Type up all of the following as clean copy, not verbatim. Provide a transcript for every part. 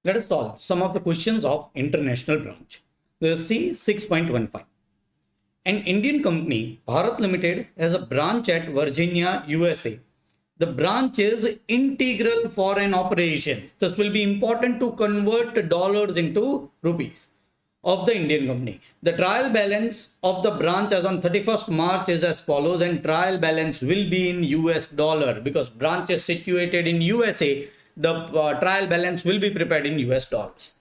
Let us solve some of the questions of international branch. Let us see 6.15. An Indian company, Bharat Limited, has a branch at Virginia, USA. The branch is integral foreign operations. This will be important to convert dollars into rupees of the Indian company. The trial balance of the branch as on 31st March is as follows, and trial balance will be in US dollar because branch is situated in USA. The trial balance will be prepared in US dollars.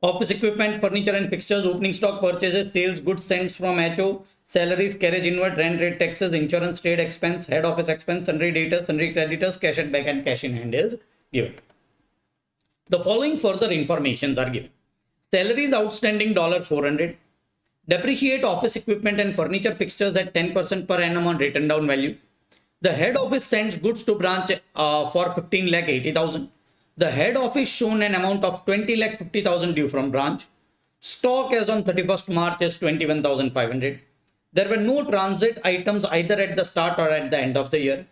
Office equipment, furniture and fixtures, opening stock purchases, sales, goods sent from HO, salaries, carriage inward, rent rate, taxes, insurance, trade expense, head office expense, sundry debtors, sundry creditors, cash at bank and cash in hand is given. The following further informations are given. Salaries outstanding $400. Depreciate office equipment and furniture fixtures at 10% per annum on written down value. The head office sends goods to branch for 15,80,000. The head office shown an amount of 20,50,000 due from branch. Stock as on 31st March is 21,500. There were no transit items either at the start or at the end of the year.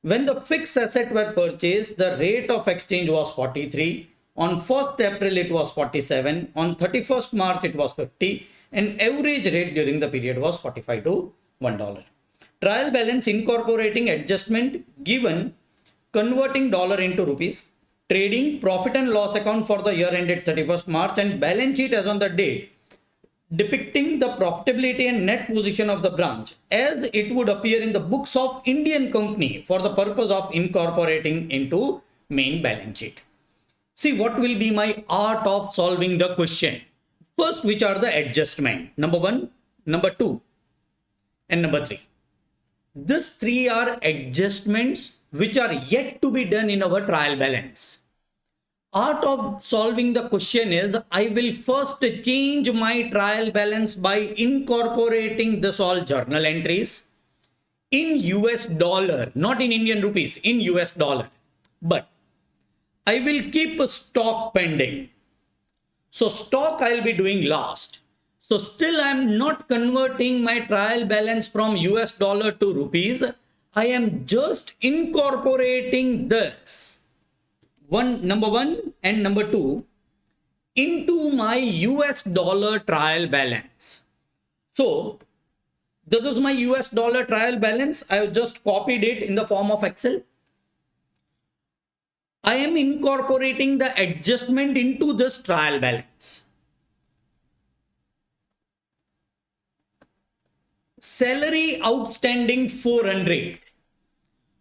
When the fixed asset were purchased, the rate of exchange was 43. On 1st April, it was 47. On 31st March, it was 50. And average rate during the period was 45 to $1. Trial balance incorporating adjustment given, converting dollar into rupees, trading, profit and loss account for the year ended 31st March, and balance sheet as on the date, depicting the profitability and net position of the branch as it would appear in the books of Indian company for the purpose of incorporating into main balance sheet. See what will be my art of solving the question. First, which are the adjustment? Number 1, number 2, and number 3. These 3 are adjustments which are yet to be done in our trial balance. Art of solving the question is, I will first change my trial balance by incorporating this all journal entries in US dollar, not in Indian rupees, in US dollar. But I will keep a stock pending. So stock I'll be doing last. So still I am not converting my trial balance from US dollar to rupees. I am just incorporating this number 1 and number 2 into my US dollar trial balance. So this is my US dollar trial balance. I have just copied it in the form of Excel. I am incorporating the adjustment into this trial balance. Salary outstanding 400.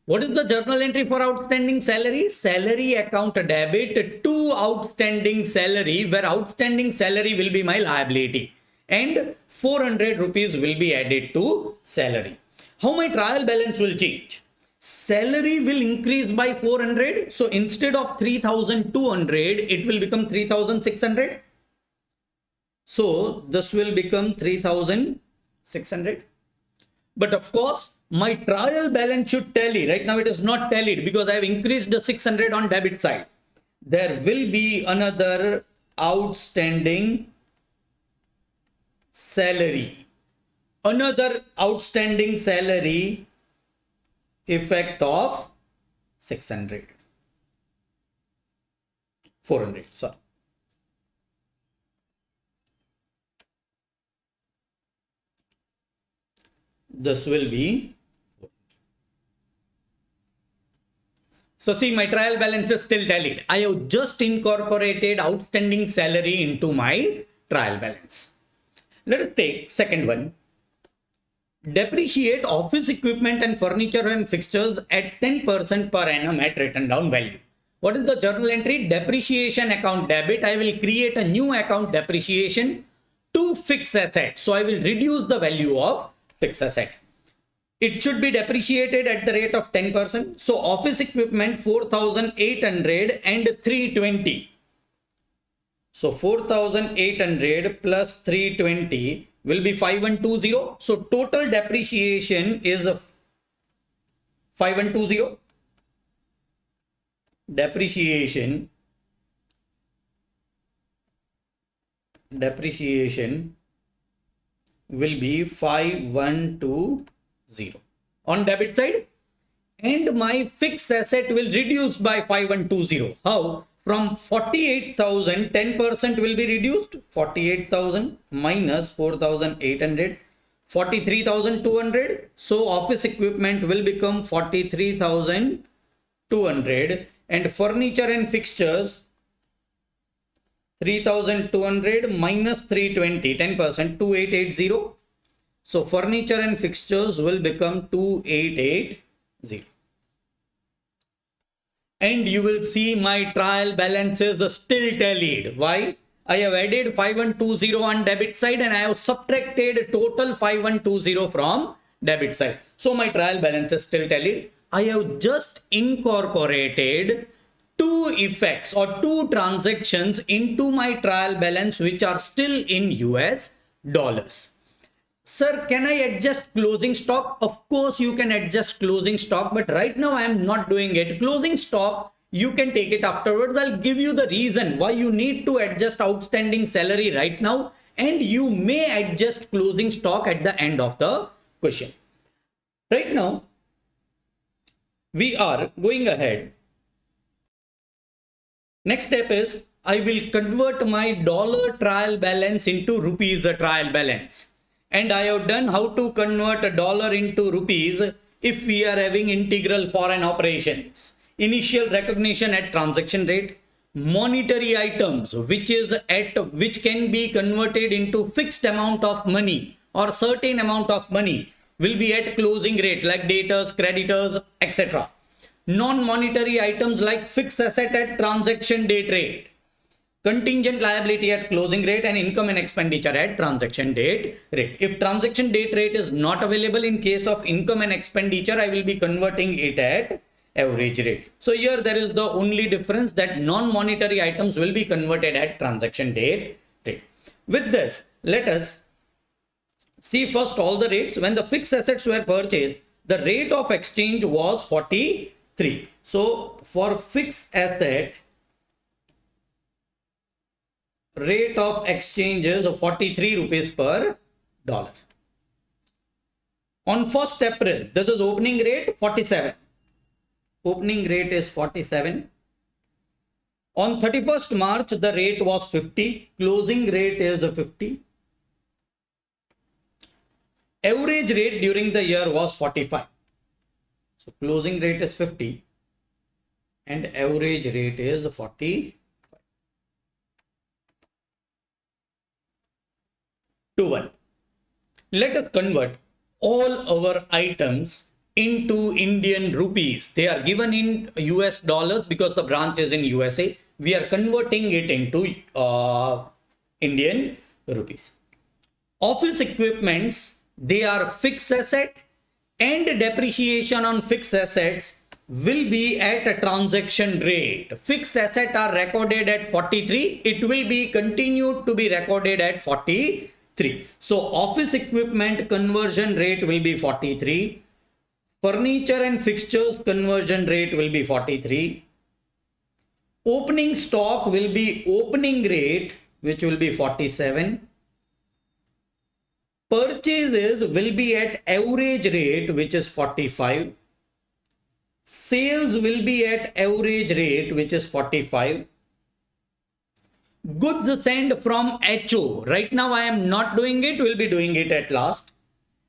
What is the journal entry for outstanding salary? Salary account debit to outstanding salary, where outstanding salary will be my liability and 400 rupees will be added to salary. How my trial balance will change? Salary will increase by 400. So instead of 3,200, it will become 3,600. So this will become 3,600. But of course, my trial balance should tally. Right now it is not tallied because I have increased the 600 on debit side. There will be another outstanding salary. Another outstanding salary effect of 400, sorry. This will be. So see, my trial balance is still tallied. I have just incorporated outstanding salary into my trial balance. Let us take second one. Depreciate office equipment and furniture and fixtures at 10% per annum at written down value. What is the journal entry? Depreciation account debit. I will create a new account depreciation to fixed asset. So I will reduce the value of fixed asset. It should be depreciated at the rate of 10%. So office equipment 4,800 and 320. So 4,800 plus 320 will be 5,120. So total depreciation is 5,120. Depreciation will be 5,120 on debit side, and my fixed asset will reduce by 5,120. How? From 48,000, 10% will be reduced. 48,000 minus 4,800, 43,200. So office equipment will become 43,200, and furniture and fixtures 3,200 minus 320, 10%, 2,880. So furniture and fixtures will become 2,880. And you will see my trial balances still tallied. Why? I have added 5120 on debit side and I have subtracted total 5120 from debit side. So my trial balance is still tallied. I have just incorporated two effects or two transactions into my trial balance which are still in US dollars. Sir, can I adjust closing stock? Of course, you can adjust closing stock, but right now I am not doing it. Closing stock, you can take it afterwards. I'll give you the reason why you need to adjust outstanding salary right now, and you may adjust closing stock at the end of the question. Right now, we are going ahead. Next step is I will convert my dollar trial balance into rupees trial balance. And I have done how to convert a dollar into rupees if we are having integral foreign operations. Initial recognition at transaction rate, monetary items which can be converted into fixed amount of money or certain amount of money will be at closing rate like debtors, creditors, etc. Non-monetary items like fixed asset at transaction date rate, contingent liability at closing rate, and income and expenditure at transaction date rate. If transaction date rate is not available, in case of income and expenditure, I will be converting it at average rate. So here there is the only difference that non-monetary items will be converted at transaction date rate. With this, let us see first all the rates. When the fixed assets were purchased, the rate of exchange was 43. So for fixed asset, rate of exchange is 43 rupees per dollar. On 1st April, this is opening rate 47. Opening rate is 47. On 31st March, the rate was 50. Closing rate is 50. Average rate during the year was 45. So closing rate is 50 and average rate is 40. 2-1. Let us convert all our items into Indian rupees. They are given in US dollars because the branch is in USA. We are converting it into Indian rupees. Office equipments, they are fixed asset, and depreciation on fixed assets will be at a transaction rate. Fixed assets are recorded at 43. It will be continued to be recorded at 43. So office equipment conversion rate will be 43. Furniture and fixtures conversion rate will be 43. Opening stock will be opening rate, which will be 47. Purchases will be at average rate, which is 45. Sales will be at average rate, which is 45. Goods sent from HO. Right now I am not doing it. We'll be doing it at last.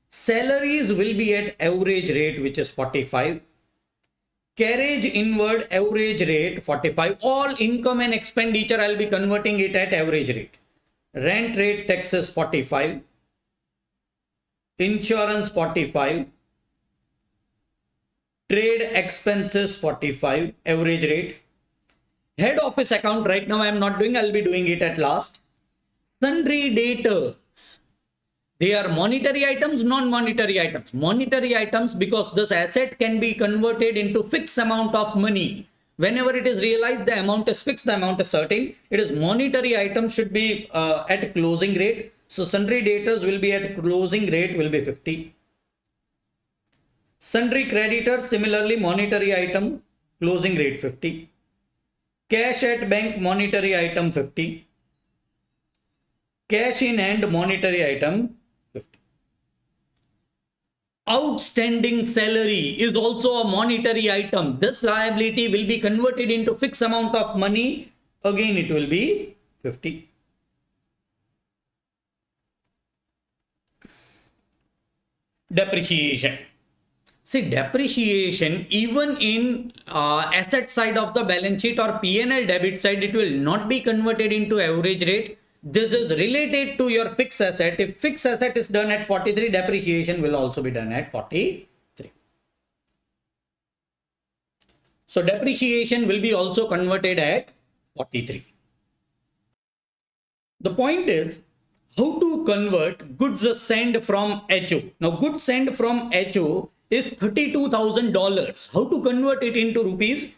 Salaries will be at average rate, which is 45. Carriage inward average rate 45. All income and expenditure I'll be converting it at average rate. Rent rate taxes 45. Insurance 45. Trade expenses 45. Average rate. Head office account right now I am not doing. I'll be doing it at last. Sundry debtors. They are monetary items, non-monetary items. Monetary items because this asset can be converted into fixed amount of money. Whenever it is realized, the amount is fixed, the amount is certain. It is monetary item should be at closing rate. So sundry debtors will be at closing rate will be 50. Sundry creditors, similarly monetary item, closing rate 50. Cash at bank, monetary item 50. Cash in hand, monetary item 50. Outstanding salary is also a monetary item. This liability will be converted into fixed amount of money Again, it will be 50. Depreciation. See, depreciation even in asset side of the balance sheet or P&L debit side, it will not be converted into average rate. This is related to your fixed asset. If fixed asset is done at 43, depreciation will also be done at 43. So depreciation will be also converted at 43. The point is how to convert goods sent from HO. Now goods sent from HO is $32,000. How to convert it into rupees?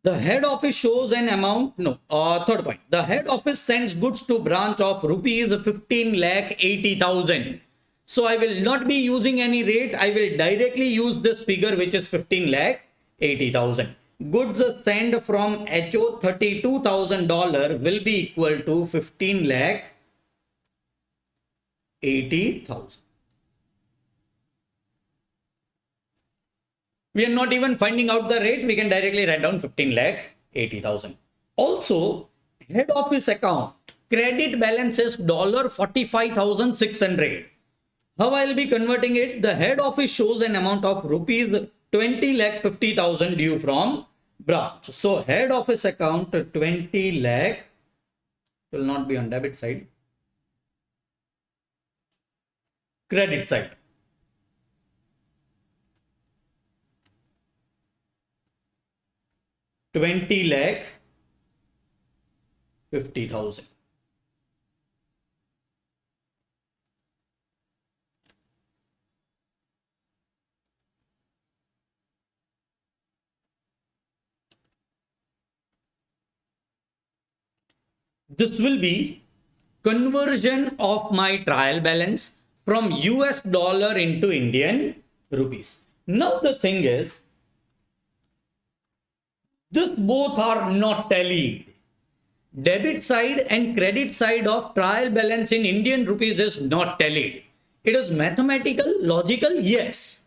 The head office shows an amount. Third point. The head office sends goods to branch of rupees 15,80,000. So I will not be using any rate. I will directly use this figure, which is 15,80,000. Goods sent from HO $32,000 will be equal to 15,80,000. We are not even finding out the rate. We can directly write down 15,80,000. Also, head office account credit balance is $45,600. How I will be converting it? The head office shows an amount of rupees 20,50,000 due from branch. So head office account 20 lakh will not be on debit side. Credit side. $20,50,000. This will be conversion of my trial balance from US dollar into Indian rupees. Now the thing is, this both are not tallied. Debit side and credit side of trial balance in Indian rupees is not tallied. It is mathematical, logical, yes.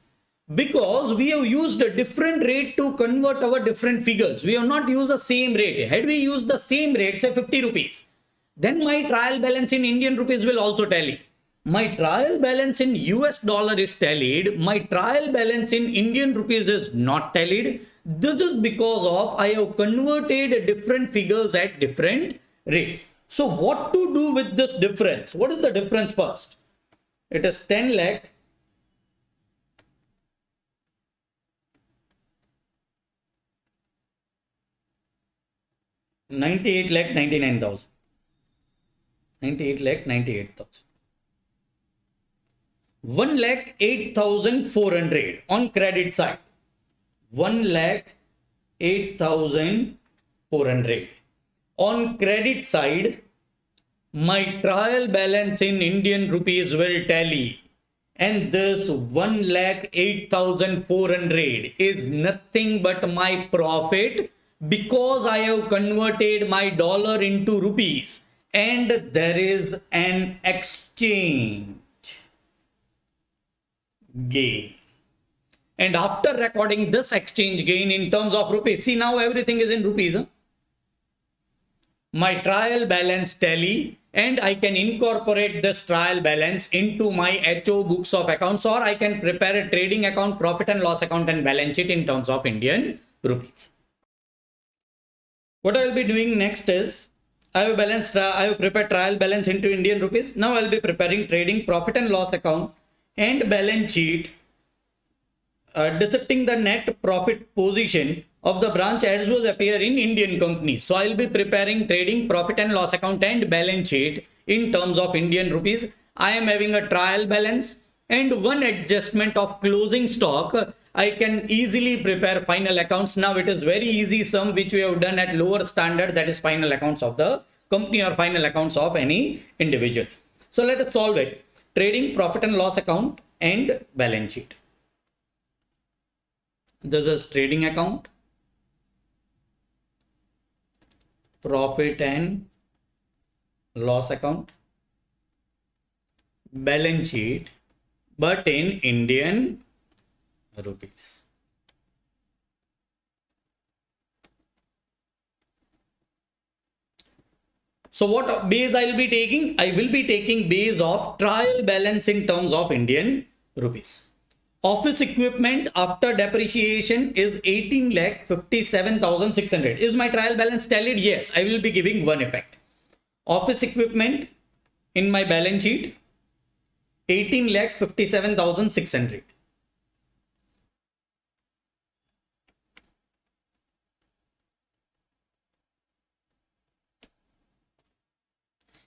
Because we have used a different rate to convert our different figures. We have not used the same rate. Had we used the same rate, say 50 rupees, then my trial balance in Indian rupees will also tally. My trial balance in US dollar is tallied. My trial balance in Indian rupees is not tallied. This is because of I have converted different figures at different rates. So what to do with this difference? What is the difference first? It is 10 lakh. $98 lakh 99,000. 98 lakh 98,000. 1 lakh 8,400 on credit side. 1 lakh 8,400. On credit side, my trial balance in Indian rupees will tally. And this 1 lakh 8,400 is nothing but my profit because I have converted my dollar into rupees and there is an exchange gain. And after recording this exchange gain in terms of rupees, see now everything is in rupees. My trial balance tally, and I can incorporate this trial balance into my HO books of accounts, or I can prepare a trading account, profit and loss account and balance sheet in terms of Indian rupees. What I will be doing next is I have prepared trial balance into Indian rupees. Now I will be preparing trading, profit and loss account and balance sheet, dissecting the net profit position of the branch as was appear in Indian company. So I will be preparing trading, profit and loss account and balance sheet in terms of Indian rupees. I am having a trial balance and one adjustment of closing stock. I can easily prepare final accounts. Now it is very easy sum which we have done at lower standard, that is final accounts of the company or final accounts of any individual. So let us solve it. Trading, profit and loss account and balance sheet. This is trading account, profit and loss account, balance sheet, but in Indian rupees. So what base I will be taking? I will be taking base of trial balance in terms of Indian rupees. Office equipment after depreciation is 18 lakh 57,600. Is my trial balance tallied? Yes, I will be giving one effect. Office equipment in my balance sheet 18 lakh 57,600.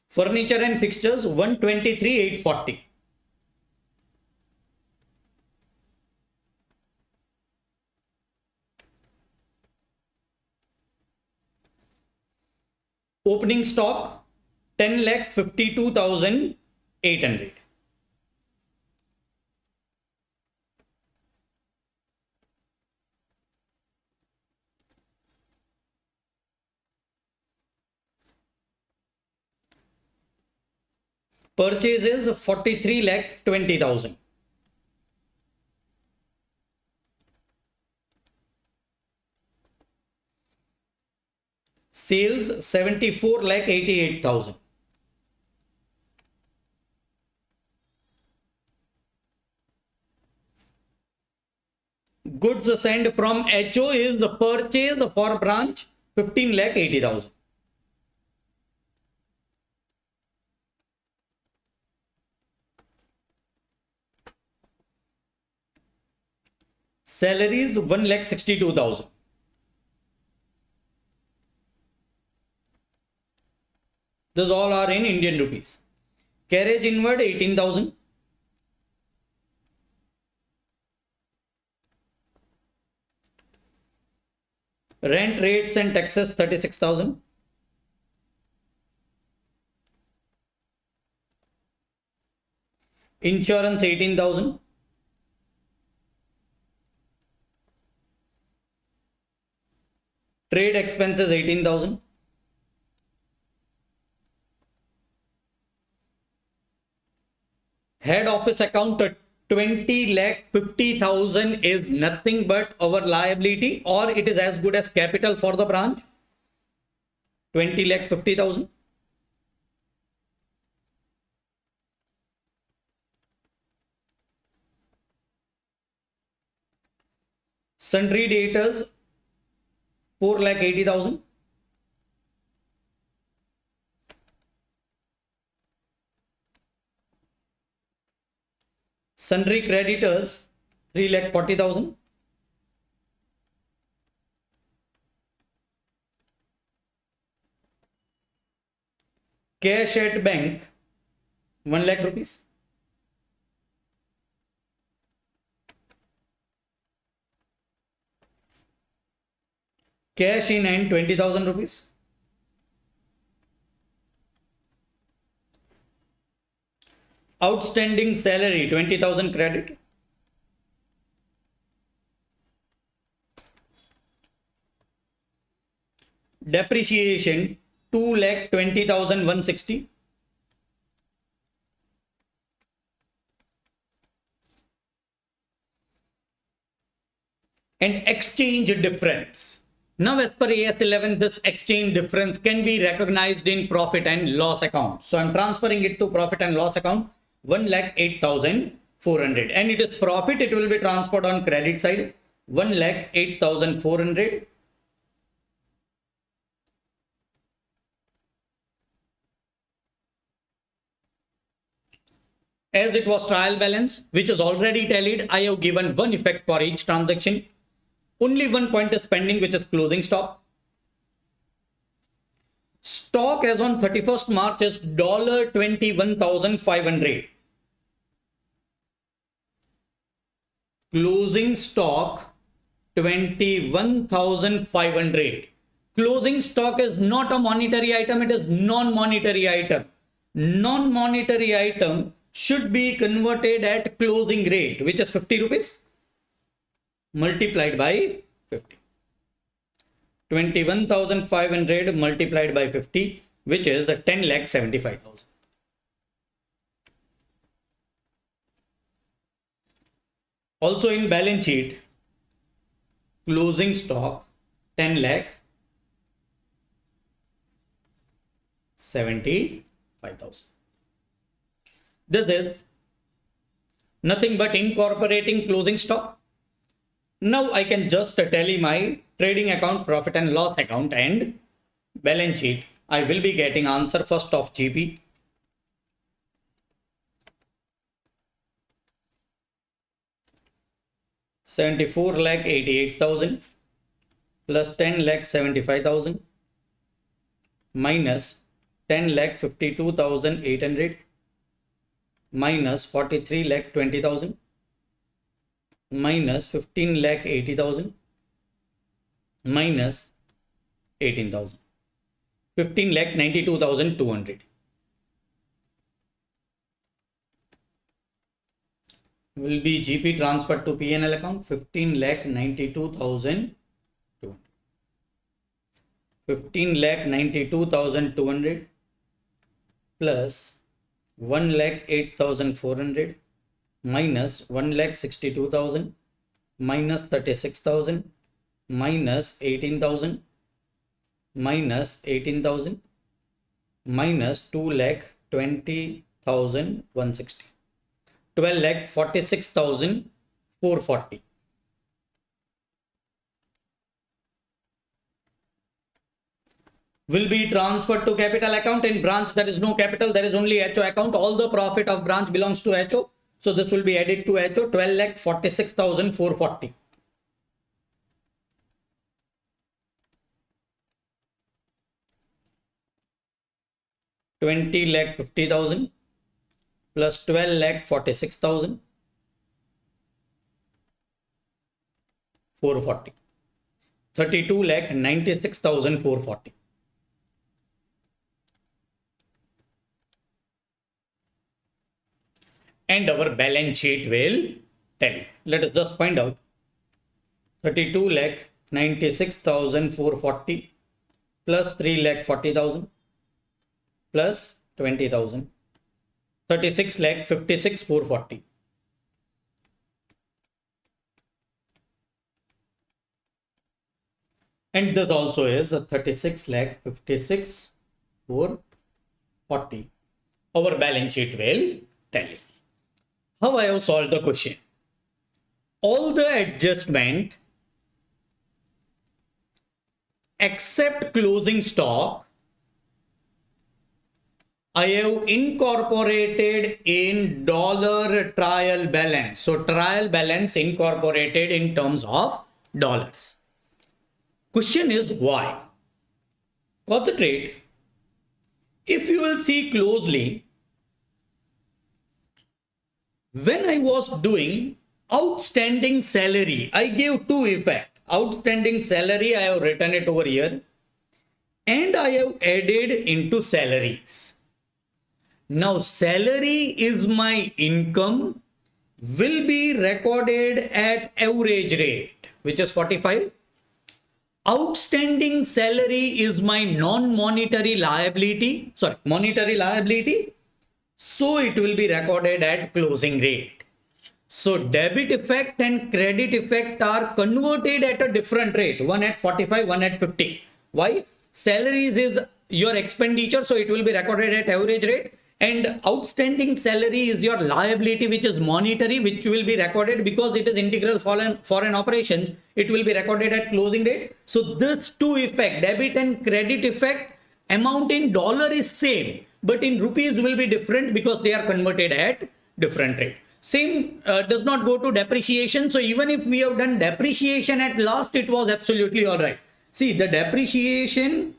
Furniture and fixtures 123,840. Opening stock 10 lakh 52,800. Purchases 43 lakh 20,000. Sales 74 lakh 88,000. Goods sent from HO is the purchase for branch 15 lakh 80,000. Salaries 1 lakh 62,000. Those all are in Indian rupees. Carriage inward 18,000. Rent rates and taxes 36,000. Insurance 18,000. Trade expenses 18,000. Head office account 20 lakh 50,000 is nothing but our liability, or it is as good as capital for the branch. 20 lakh 50,000. Sundry debtors 4 lakh 80,000. Sundry creditors 3 lakh 40,000. Cash at bank 1 lakh rupees. Cash in hand 20,000 rupees. Outstanding salary 20,000 credit. Depreciation 2 lakh 20,160. And exchange difference. Now, as per AS 11, this exchange difference can be recognized in profit and loss account. So I'm transferring it to profit and loss account 1,08,400, and it is profit. It will be transferred on credit side 1,08,400. As it was trial balance, which is already tallied, I have given one effect for each transaction. Only one point is pending, which is closing stock. Stock as on 31st March is $21,500. Closing stock 21,500. Closing stock is not a monetary item, it is non-monetary item. Non-monetary item should be converted at closing rate, which is 50 rupees multiplied by 50. 21,500 multiplied by 50, which is 10,75,000. Also in balance sheet, closing stock 10 lakh 75,000. This is nothing but incorporating closing stock. Now I can just tally my trading account, profit and loss account and balance sheet. I will be getting answer first of GP. $74,88,000 plus 10,75,000 minus 10,52,800 minus 43,20,000 minus 15,80,000 minus 18,000. 15,92,200 will be GP transferred to P&L account. 15,92,200. 15,92,200 plus 1,08,400 minus 1,62,000 minus 36,000 minus 18,000 minus 18,000 minus 2,20,160. 12,46,440 will be transferred to capital account. In branch there is no capital, there is only HO account. All the profit of branch belongs to HO, so this will be added to HO. 12,46,440. $20,50,000 plus 12,46,440. 32,96,440. And our balance sheet will tell you. Let us just find out. 32,96,440 plus 3,40,000 plus 20,000. 36,56,440. And this also is a 36,56,440. Our balance sheet will tell you. How I have solved the question? All the adjustment except closing stock I have incorporated in dollar trial balance. So trial balance incorporated in terms of dollars. Question is why? Concentrate. If you will see closely, when I was doing outstanding salary, I gave two effects. Outstanding salary, I have written it over here, and I have added into salaries. Now salary is my income, will be recorded at average rate, which is 45. Outstanding salary is my non-monetary liability, monetary liability. So it will be recorded at closing rate. So debit effect and credit effect are converted at a different rate. One at 45, one at 50. Why? Salaries is your expenditure, so it will be recorded at average rate. And outstanding salary is your liability, which is monetary, which will be recorded because it is integral foreign operations. It will be recorded at closing rate. So this two effect, debit and credit effect, amount in dollar is same, but in rupees will be different because they are converted at different rate. Same does not go to depreciation. So even if we have done depreciation at last, it was absolutely all right. See, the depreciation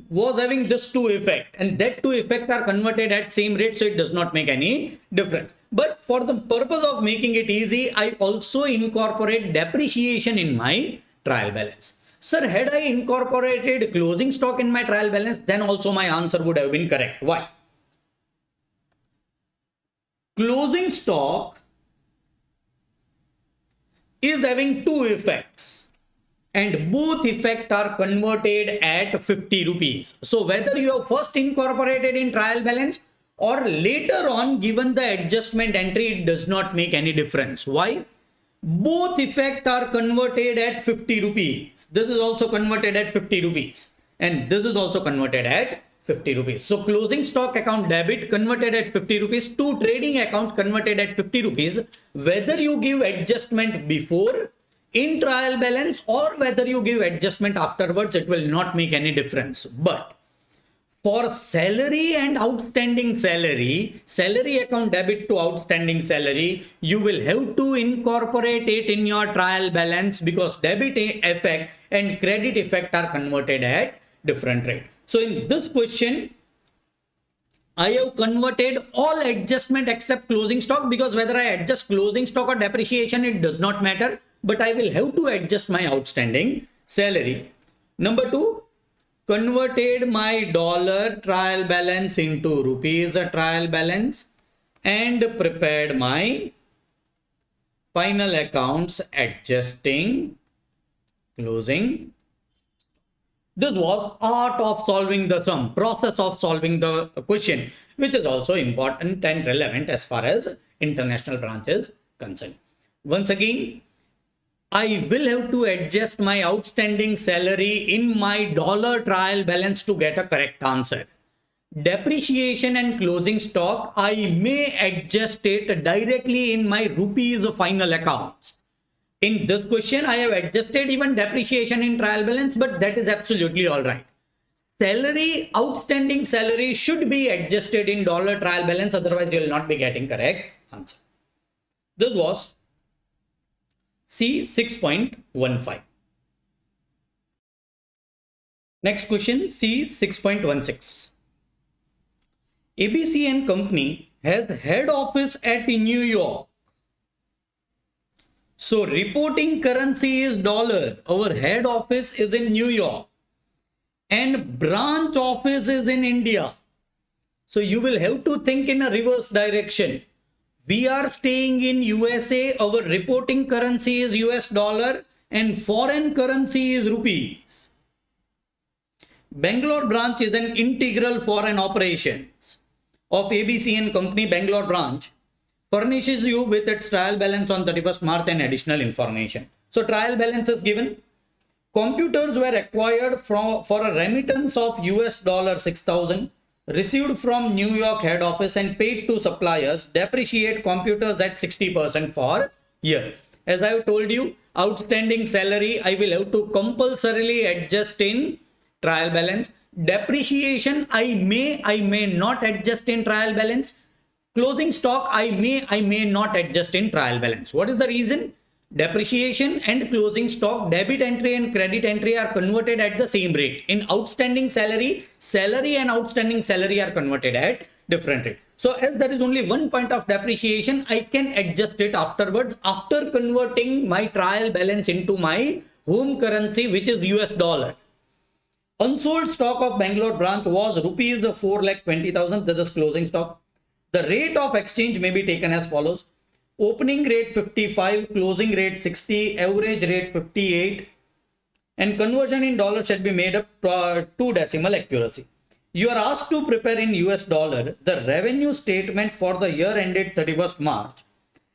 was having this two effect, and that two effect are converted at same rate, so it does not make any difference. But for the purpose of making it easy, I also incorporate depreciation in my trial balance. Sir, had I incorporated closing stock in my trial balance, then also my answer would have been correct. Why? Closing stock is having two effects, and both effects are converted at 50 rupees. So whether you have first incorporated in trial balance or later on given the adjustment entry, it does not make any difference. Why? Both effects are converted at 50 rupees. This is also converted at 50 rupees. And this is also converted at 50 rupees. So closing stock account debit converted at 50 rupees to trading account converted at 50 rupees. Whether you give adjustment before in trial balance or whether you give adjustment afterwards, it will not make any difference. But for salary and outstanding salary, salary account debit to outstanding salary, you will have to incorporate it in your trial balance because debit effect and credit effect are converted at different rate. So in this question, I have converted all adjustment except closing stock because whether I adjust closing stock or depreciation, it does not matter, but I will have to adjust my outstanding salary. Number two, converted my dollar trial balance into rupees trial balance and prepared my final accounts adjusting closing. This was art of solving the sum, process of solving the question, which is also important and relevant as far as international branch is concerned. Once again, I will have to adjust my outstanding salary in my dollar trial balance to get a correct answer. Depreciation and closing stock, I may adjust it directly in my rupees final accounts. In this question, I have adjusted even depreciation in trial balance, but that is absolutely all right. Salary, outstanding salary should be adjusted in dollar trial balance, otherwise you will not be getting correct answer. This was C 6.15. Next question, C 6.16. ABC and Company has head office at New York. So reporting currency is dollar. Our head office is in New York and branch office is in India. So you will have to think in a reverse direction. We are staying in USA, our reporting currency is US dollar and foreign currency is rupees. Bangalore branch is an integral foreign operations of ABC and Company. Bangalore branch furnishes you with its trial balance on 31st March and additional information. So trial balance is given. Computers were acquired for a remittance of US dollar 6,000. Received from New York head office and paid to suppliers. Depreciate computers at 60% for year. As I have told you, outstanding salary I will have to compulsorily adjust in trial balance. Depreciation I may not adjust in trial balance. Closing stock I may not adjust in trial balance. What is the reason? Depreciation and closing stock debit entry and credit entry are converted at the same rate. In outstanding salary, salary and outstanding salary are converted at different rate. So as there is only one point of depreciation, I can adjust it afterwards after converting my trial balance into my home currency, which is US dollar. Unsold stock of Bangalore branch was rupees 4,20,000. This is closing stock. The rate of exchange may be taken as follows. Opening rate 55, closing rate 60, average rate 58, and conversion in dollars should be made up to decimal accuracy. You are asked to prepare in US dollar the revenue statement for the year ended 31st March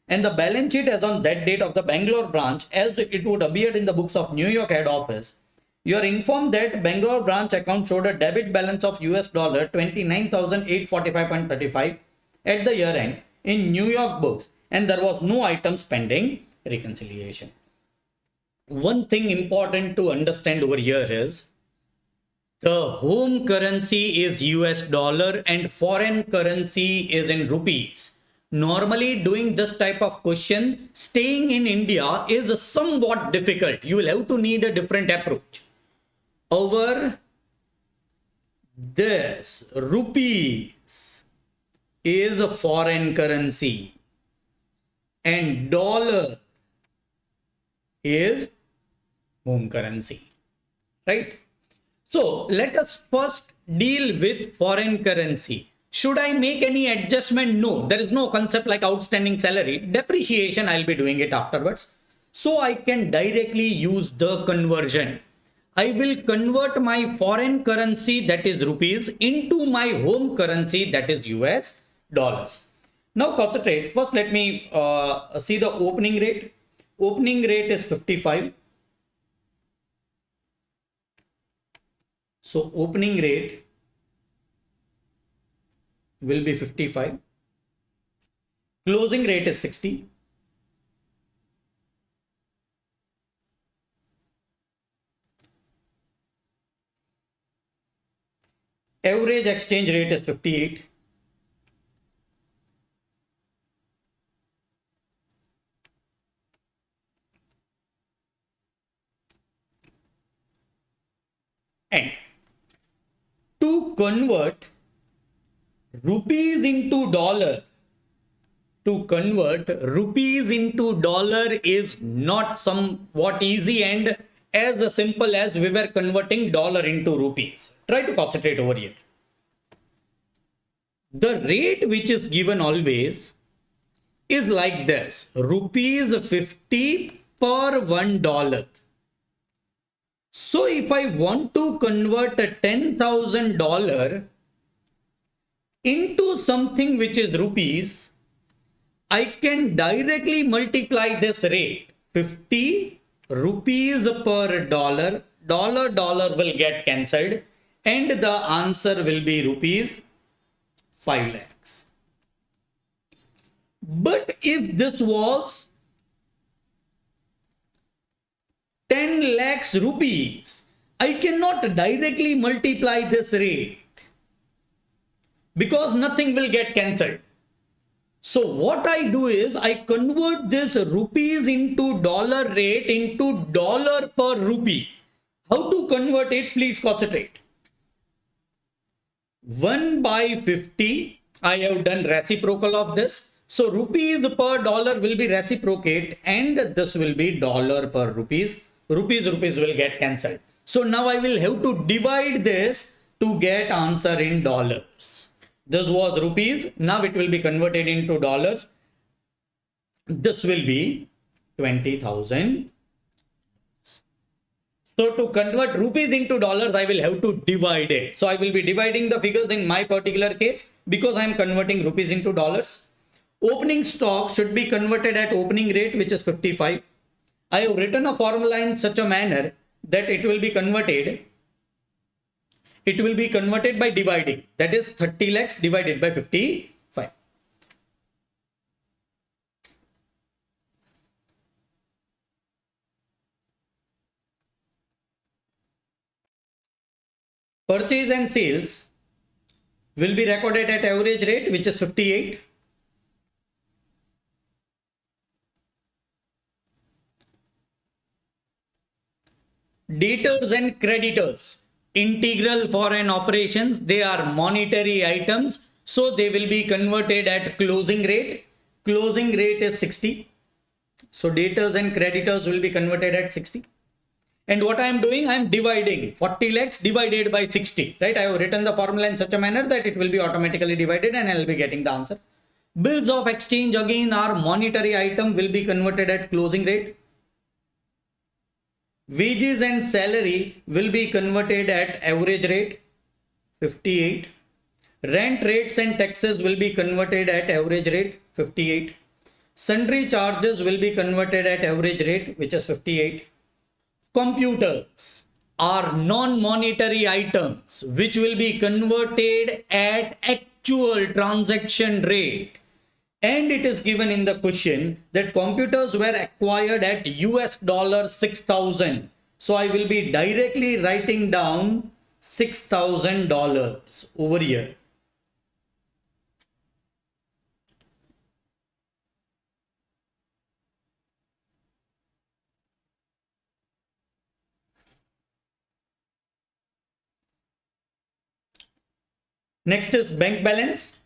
and the balance sheet as on that date of the Bangalore branch as it would appear in the books of New York head office. You are informed that Bangalore branch account showed a debit balance of US dollar 29,845.35 at the year end in New York books, and there was no items pending reconciliation. One thing important to understand over here is the home currency is US dollar and foreign currency is in rupees. Normally doing this type of question, staying in India is somewhat difficult. You will have to need a different approach. Over this, rupees is a foreign currency and dollar is home currency, right? So let us first deal with foreign currency. Should I make any adjustment? No, there is no concept like outstanding salary. Depreciation, I'll be doing it afterwards. So I can directly use the conversion. I will convert my foreign currency, that is rupees, into my home currency, that is US dollars. Now concentrate. First, let me see the opening rate. Opening rate is 55. So opening rate will be 55. Closing rate is 60. Average exchange rate is 58. And to convert rupees into dollar, is not somewhat easy and as simple as we were converting dollar into rupees. Try to concentrate over here. The rate which is given always is like this: rupees 50 per $1. So if I want to convert a $10,000 into something which is rupees, I can directly multiply this rate. 50 rupees per dollar, dollar will get cancelled, and the answer will be rupees 5 lakhs. But if this was 10 lakhs rupees, I cannot directly multiply this rate because nothing will get cancelled. So what I do is I convert this rupees into dollar rate into dollar per rupee. How to convert it? Please concentrate. 1 by 50, I have done reciprocal of this. So rupees per dollar will be reciprocate and this will be dollar per rupees. Rupees will get cancelled. So now I will have to divide this to get answer in dollars. This was rupees. Now it will be converted into dollars. This will be 20,000. So to convert rupees into dollars, I will have to divide it. So I will be dividing the figures in my particular case because I am converting rupees into dollars. Opening stock should be converted at opening rate, which is 55. I have written a formula in such a manner that it will be converted. It will be converted by dividing. That is 30 lakhs divided by 55. Purchase and sales will be recorded at average rate, which is 58. Debtors and creditors, integral for an operations, they are monetary items, so they will be converted at closing rate. Closing rate is 60. So debtors and creditors will be converted at 60. And what I am doing, I am dividing 40 lakhs divided by 60, right? I have written the formula in such a manner that it will be automatically divided and I will be getting the answer. Bills of exchange again are monetary item, will be converted at closing rate. Wages and salary will be converted at average rate, 58. Rent rates and taxes will be converted at average rate, 58. Sundry charges will be converted at average rate, which is 58. Computers are non-monetary items which will be converted at actual transaction rate. And it is given in the question that computers were acquired at $6,000. So I will be directly writing down $6,000 over here. Next is bank balance.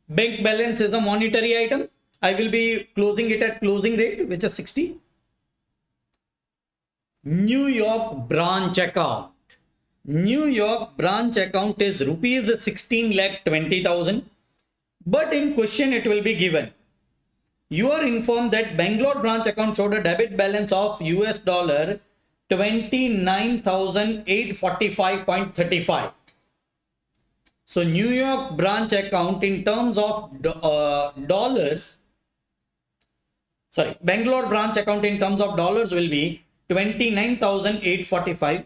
Bank balance is a monetary item. I will be closing it at closing rate, which is 60. New York branch account. New York branch account is rupees 16,20,000. But in question it will be given. You are informed that Bangalore branch account showed a debit balance of $29,845.35. So New York branch account in terms of dollars, sorry, Bangalore branch account in terms of dollars will be 29,845.35.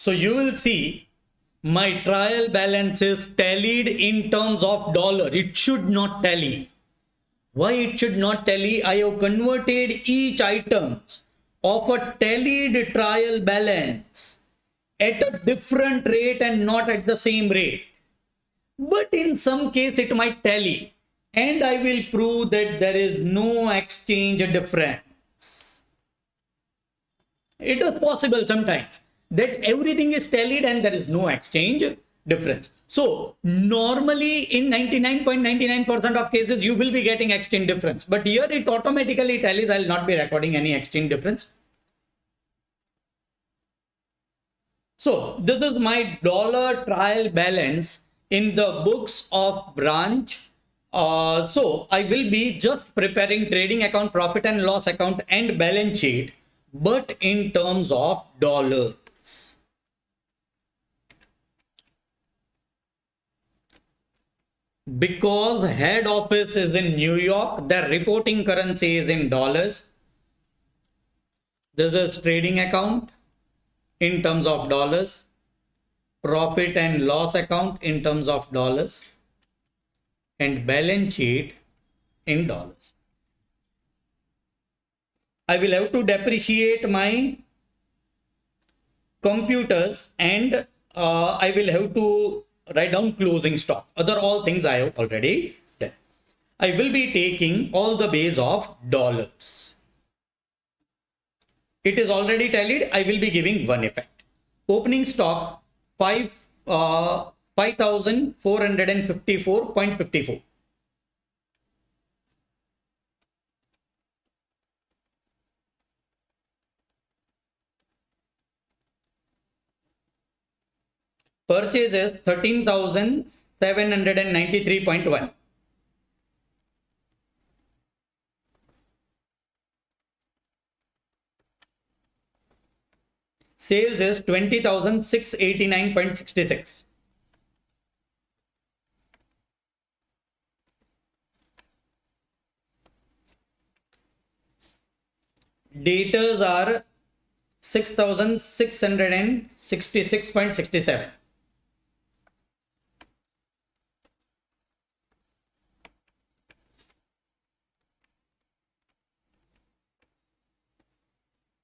So you will see my trial balance is tallied in terms of dollar. It should not tally. Why it should not tally? I have converted each items of a tallied trial balance at a different rate and not at the same rate. But in some case it might tally, and I will prove that there is no exchange difference. It is possible sometimes that everything is tallied and there is no exchange difference. So normally in 99.99% of cases you will be getting exchange difference, but here it automatically tallies. I will not be recording any exchange difference. So this is my dollar trial balance in the books of branch. So I will be just preparing trading account, profit and loss account and balance sheet, but in terms of dollars. Because head office is in New York, their reporting currency is in dollars. This is trading account in terms of dollars, profit and loss account in terms of dollars, and balance sheet in dollars. I will have to depreciate my computers and I will have to write down closing stock. Other all things I have already done. I will be taking all the base of dollars. It is already tallied. I will be giving one effect. Opening stock 5454.54. Purchases 13,793.1. Sales is 20,689.66. Datas are 6,666.67.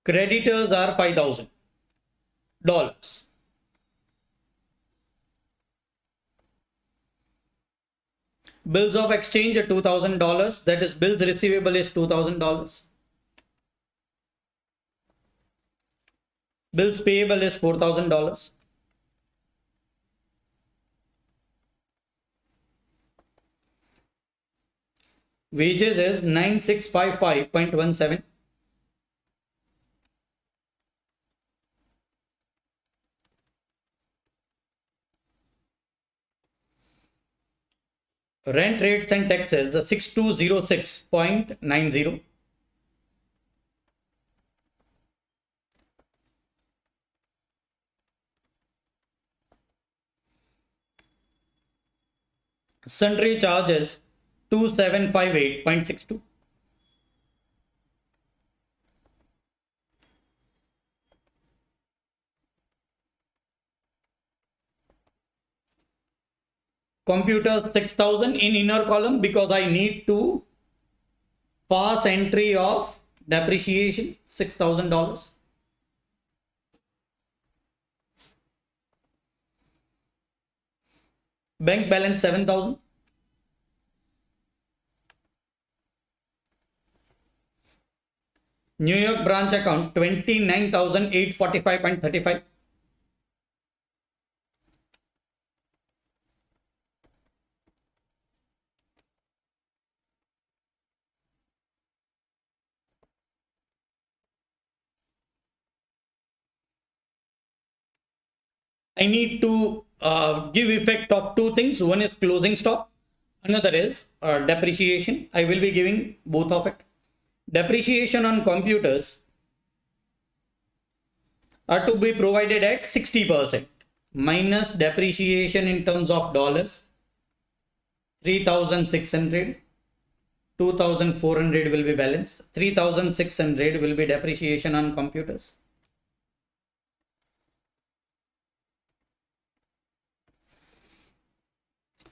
Creditors are $5,000. Bills of exchange are $2,000. That is, bills receivable is $2,000. Bills payable is $4,000. Wages is 9655.17. Rent rates and taxes 6206.90. Sundry charges 2758.62. Computers 6,000 in inner column because I need to pass entry of depreciation $6,000. Bank balance 7,000. New York branch account 29,845.35. I need to give effect of two things. One is closing stock, another is depreciation. I will be giving both of it. Depreciation on computers are to be provided at 60% minus depreciation in terms of dollars 3,600. 2,400 will be balance. 3,600 will be depreciation on computers.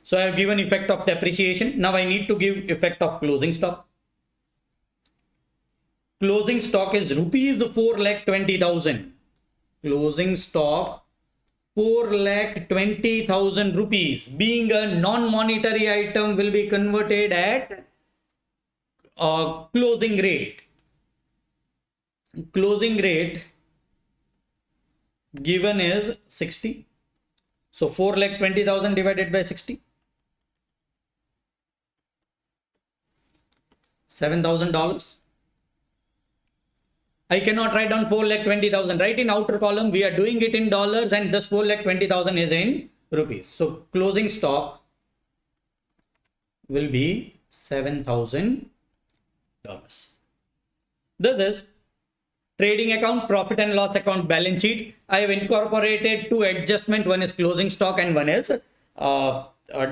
So I have given effect of depreciation. Now I need to give effect of closing stock. Closing stock is rupees 4,20,000. Closing stock 4,20,000 rupees. Being a non-monetary item will be converted at closing rate. Closing rate given is 60. So 4,20,000 divided by 60. $7,000. I cannot write down 4,20,000. Right in outer column, we are doing it in dollars, and this 4,20,000 is in rupees. So closing stock will be $7,000. This is trading account, profit and loss account, balance sheet. I have incorporated two adjustments. One is closing stock and one is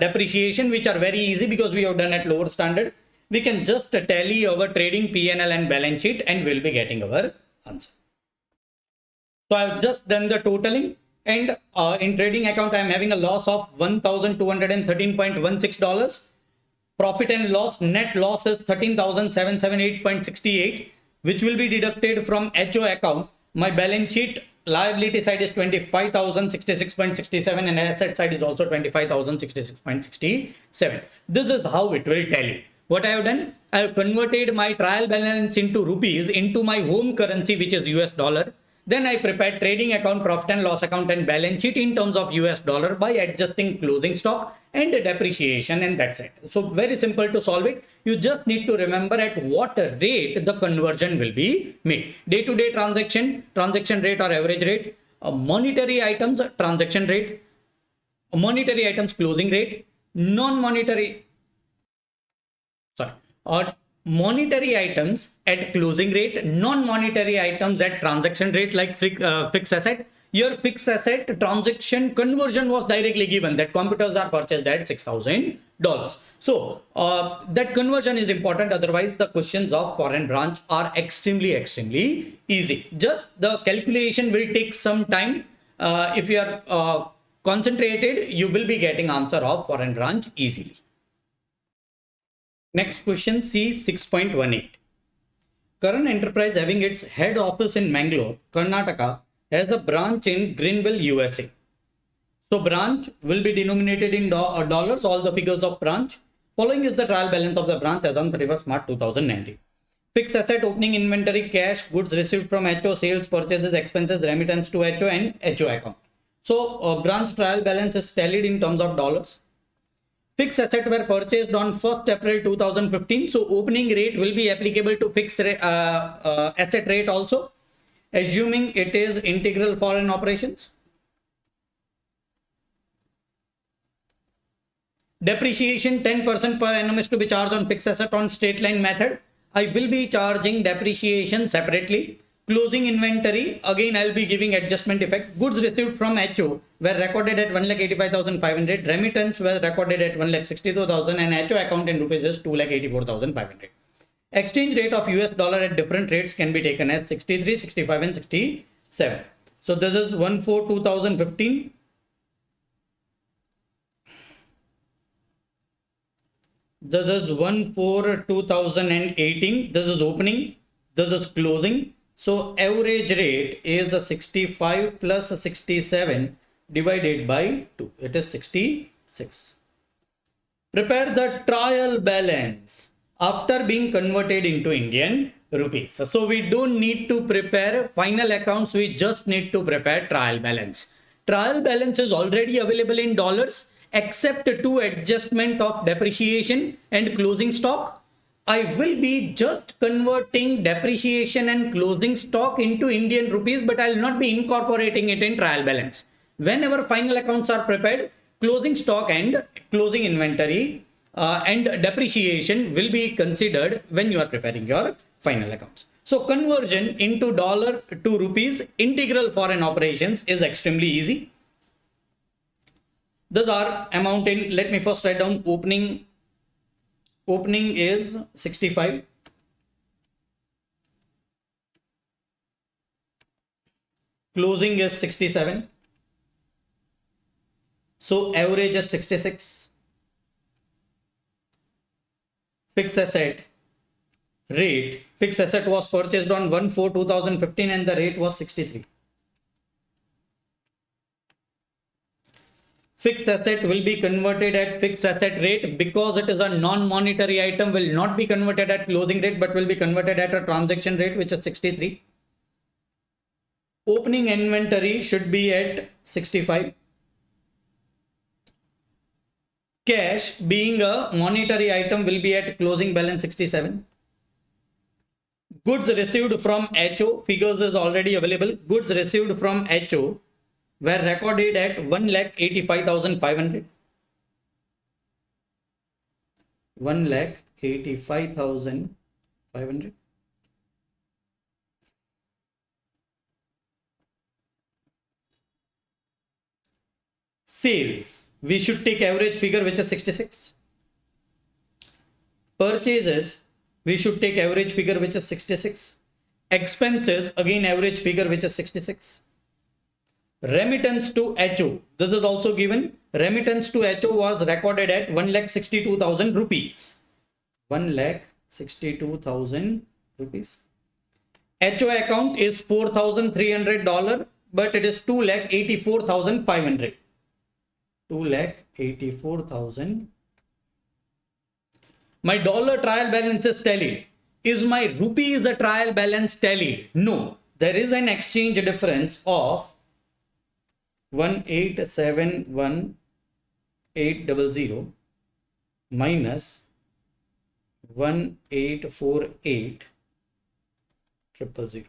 depreciation, which are very easy because we have done at lower standard. We can just tally our trading P&L and balance sheet and we'll be getting our answer. So I've just done the totaling, and in trading account, I'm having a loss of $1,213.16. Profit and loss, net loss is 13,778.68, which will be deducted from HO account. My balance sheet liability side is 25,066.67 and asset side is also 25,066.67. This is how it will tally. What I have done, I have converted my trial balance into rupees into my home currency, which is US dollar. Then I prepared trading account, profit and loss account and balance sheet in terms of US dollar by adjusting closing stock and depreciation, and that's it. So very simple to solve it. You just need to remember at what rate the conversion will be made. Day-to-day transaction rate or average rate, monetary items, transaction rate, monetary items, closing rate, non-monetary, monetary items at closing rate, non-monetary items at transaction rate, like fixed asset. Your fixed asset transaction conversion was directly given that computers are purchased at $6,000. So that conversion is important. Otherwise, the questions of foreign branch are extremely easy. Just the calculation will take some time. If you are concentrated, you will be getting answer of foreign branch easily. Next question, C 6.18. Current enterprise having its head office in Mangalore, Karnataka, has a branch in Greenville, USA. So branch will be denominated in dollars, all the figures of branch. Following is the trial balance of the branch as on 31st March 2019. Fixed asset, opening inventory, cash, goods received from HO, sales, purchases, expenses, remittance to HO and HO account. So branch trial balance is tallied in terms of dollars. Fixed asset were purchased on 1st April 2015. So opening rate will be applicable to fixed asset rate also, assuming it is integral foreign operations. Depreciation 10% per annum is to be charged on fixed asset on straight line method. I will be charging depreciation separately. Closing inventory, again I'll be giving adjustment effect. Goods received from HO were recorded at 1,85,500. Remittance were recorded at 1,62,000 and HO account in rupees is 2,84,500. Exchange rate of US dollar at different rates can be taken as 63, 65 and 67. So this is 1/4/2015. This is 1/4/2018. This is opening. This is closing. So average rate is 65 plus 67 divided by 2. It is 66. Prepare the trial balance after being converted into Indian rupees. So we don't need to prepare final accounts. We just need to prepare trial balance. Trial balance is already available in dollars except two adjustment of depreciation and closing stock. I will be just converting depreciation and closing stock into Indian rupees, but I will not be incorporating it in trial balance. Whenever final accounts are prepared, closing stock and closing inventory and depreciation will be considered when you are preparing your final accounts. So conversion into dollar to rupees, integral foreign operations, is extremely easy. Those are amount in, let me first write down opening. Opening is 65. Closing is 67. So average is 66. fixed asset rate. Fixed asset was purchased on 1/4/2015 and the rate was 63. Fixed asset will be converted at fixed asset rate because it is a non-monetary item, will not be converted at closing rate but will be converted at a transaction rate which is 63. Opening inventory should be at 65. Cash being a monetary item will be at closing balance 67. Goods received from HO, figures is already available. Goods received from HO were recorded at 1,85,500. 1,85,500. Sales, we should take average figure which is 66. Purchases, we should take average figure which is 66. Expenses, again average figure which is 66. Remittance to HO, this is also given. Remittance to HO was recorded at 1,62,000 rupees. 1,62,000 rupees. HO account is $4,300, but it is 2,84,500. 2,84,000. My dollar trial balance is tallied. Is my rupees a trial balance tallied? No. There is an exchange difference of 1,871,800 minus 1,848,000.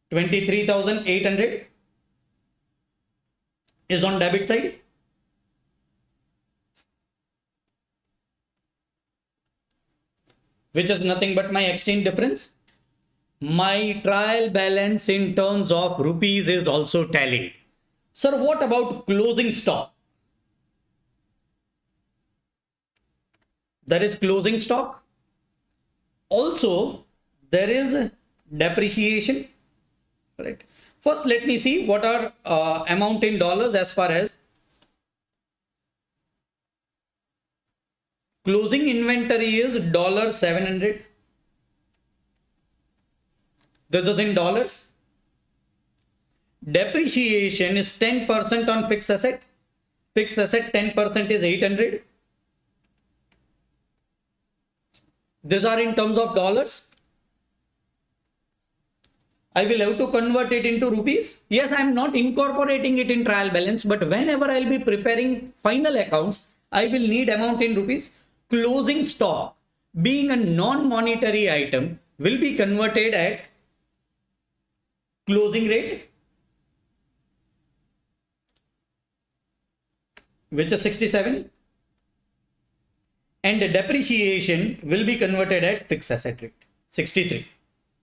23,800 is on debit side. Which is nothing but my exchange difference. My trial balance in terms of rupees is also tallied. Sir, what about closing stock? There is closing stock. Also, there is depreciation. Right. First, let me see what are amount in dollars as far as closing inventory is $700. This is in dollars. Depreciation is 10% on fixed asset. Fixed asset 10% is 800. These are in terms of dollars. I will have to convert it into rupees. Yes, I am not incorporating it in trial balance, but whenever I will be preparing final accounts, I will need amount in rupees. Closing stock being a non-monetary item will be converted at closing rate, which is 67, and the depreciation will be converted at fixed asset rate 63.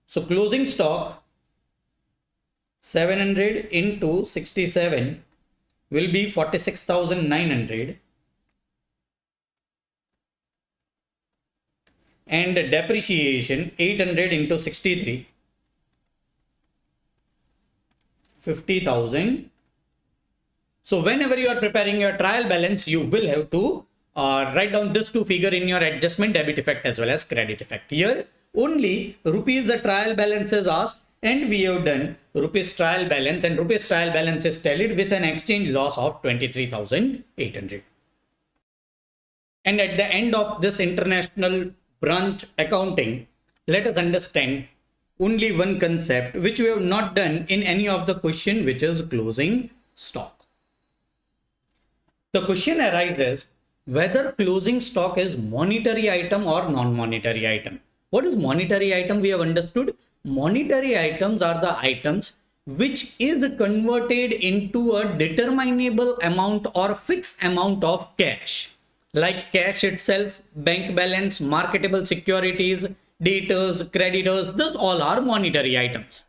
So closing stock 700 into 67 will be 46,900. And depreciation 800 into 63, 50,000. So whenever you are preparing your trial balance, you will have to write down this two figure in your adjustment debit effect as well as credit effect. Here only rupees a trial balance is asked, and we have done rupees trial balance, and rupees trial balance is tallied with an exchange loss of 23,800. And at the end of this international branch accounting, let us understand only one concept which we have not done in any of the question, which is closing stock. The question arises whether closing stock is monetary item or non-monetary item. What is monetary item? We have understood. Monetary items are the items which is converted into a determinable amount or fixed amount of cash, like cash itself, bank balance, marketable securities, debtors, creditors. These all are monetary items.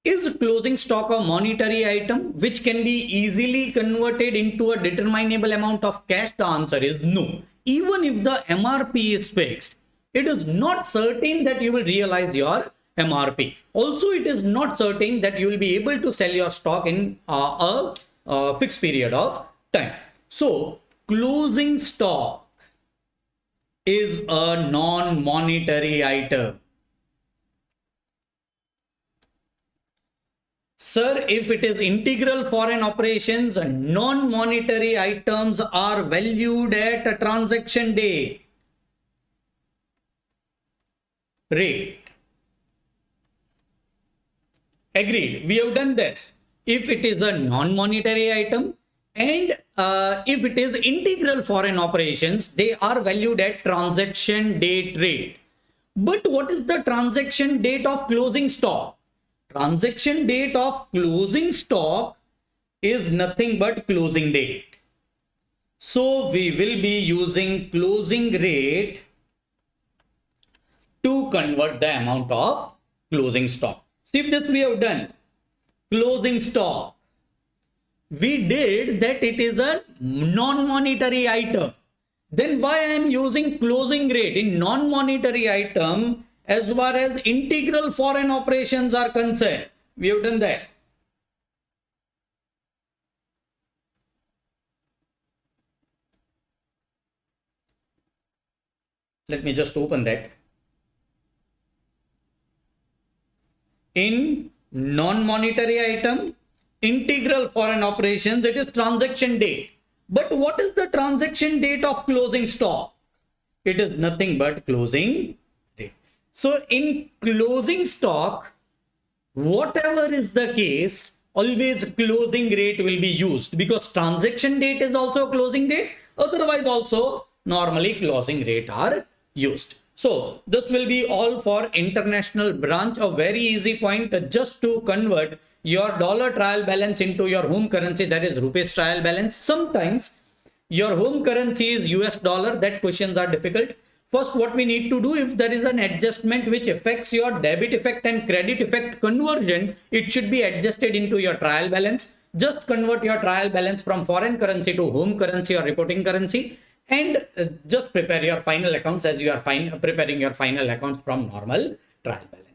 Is closing stock a monetary item which can be easily converted into a determinable amount of cash? The answer is no. Even if the MRP is fixed, it is not certain that you will realize your MRP. Also, it is not certain that you will be able to sell your stock in a fixed period of time. So, closing stock is a non-monetary item. Sir, if it is integral foreign operations, non-monetary items are valued at a transaction day rate. Agreed. We have done this. If it is a non-monetary item and if it is integral foreign operations, they are valued at transaction date rate. But what is the transaction date of closing stock? Transaction date of closing stock is nothing but closing date. So we will be using closing rate to convert the amount of closing stock. See, if this we have done, closing stock, we did that it is a non-monetary item. Then why I am using closing rate in non-monetary item as far as integral foreign operations are concerned? We have done that. Let me just open that. In non-monetary item, integral foreign operations, it is transaction date. But what is the transaction date of closing stock? It is nothing but closing date. So in closing stock, whatever is the case, always closing rate will be used, because transaction date is also closing date. Otherwise also normally closing rate are used. So this will be all for international branch. A very easy point, just to convert your dollar trial balance into your home currency, that is rupees trial balance. Sometimes your home currency is US dollar, that questions are difficult. First, what we need to do, if there is an adjustment which affects your debit effect and credit effect conversion, it should be adjusted into your trial balance. Just convert your trial balance from foreign currency to home currency or reporting currency, and just prepare your final accounts as you are preparing your final accounts from normal trial balance.